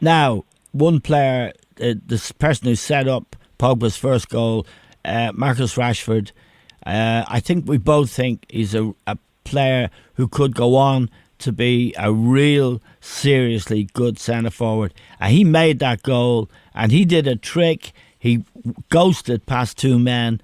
Now, one player, this person who set up Pogba's first goal, Marcus Rashford, I think we both think he's a player who could go on to be a real seriously good centre forward. And he made that goal and he did a trick. He ghosted past two men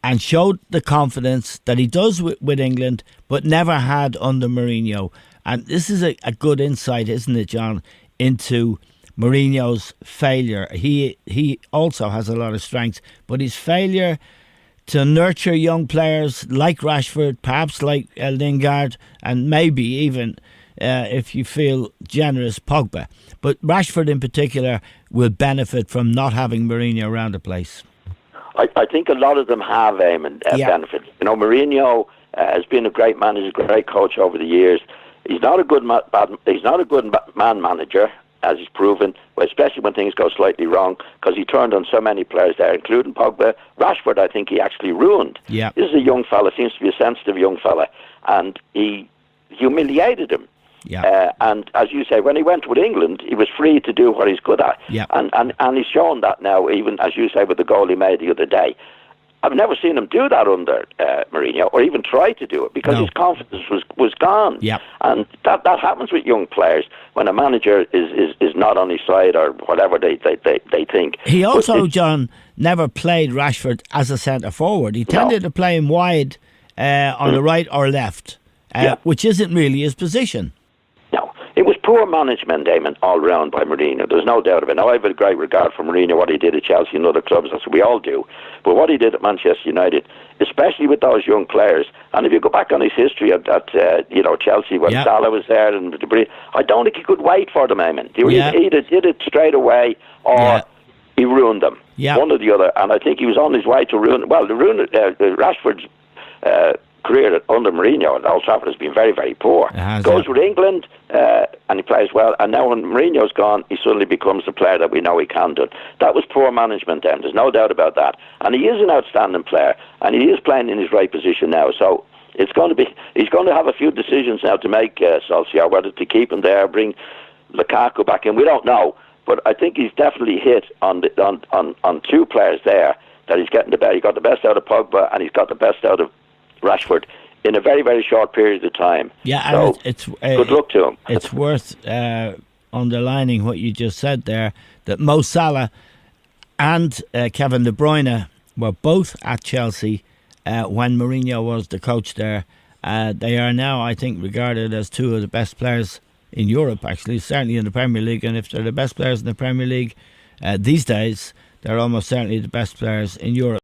and showed the confidence that he does with England but never had under Mourinho. And this is a good insight, isn't it, John, into Mourinho's failure. He also has a lot of strengths, but his failure to nurture young players like Rashford, perhaps like Lingard, and maybe even, if you feel generous, Pogba. But Rashford in particular will benefit from not having Mourinho around the place. I think a lot of them have, Eamon, benefit. You know, Mourinho has been a great manager, a great coach over the years. He's not a good man manager, as he's proven, especially when things go slightly wrong, because he turned on so many players there, including Pogba. Rashford, I think he actually ruined. Yeah. This is a young fella, seems to be a sensitive young fella, and he humiliated him. Yeah. And as you say, when he went with England, he was free to do what he's good at. Yeah. And he's shown that now, even, as you say, with the goal he made the other day. I've never seen him do that under Mourinho, or even try to do it, because his confidence was gone. Yep. And that happens with young players when a manager is not on his side, or whatever they think. He also, John, never played Rashford as a centre forward. He tended to play him wide on the right or left, which isn't really his position. No, it was poor management, Eamon, all round by Mourinho. There's no doubt of it. Now, I have a great regard for Mourinho, what he did at Chelsea and other clubs, that's what we all do. But what he did at Manchester United, especially with those young players, and if you go back on his history at Chelsea when Salah was there, and I don't think he could wait for them, Eamon. He either did it straight away or he ruined them. One or the other. And I think he was on his way to ruin Rashford's career under Mourinho at Old Trafford has been very, very poor. Goes with England and he plays well, and now when Mourinho's gone, he suddenly becomes the player that we know he can do. That was poor management then, there's no doubt about that. And he is an outstanding player, and he is playing in his right position now, so he's going to have a few decisions now to make, Solskjaer, whether to keep him there, bring Lukaku back in, we don't know. But I think he's definitely hit on two players there, that he's getting the best. He got the best out of Pogba, and he's got the best out of Rashford in a very, very short period of time. Yeah, so and it's good luck to him. It's worth underlining what you just said there, that Mo Salah and Kevin De Bruyne were both at Chelsea when Mourinho was the coach there. They are now, I think, regarded as two of the best players in Europe, actually, certainly in the Premier League. And if they're the best players in the Premier League these days, they're almost certainly the best players in Europe.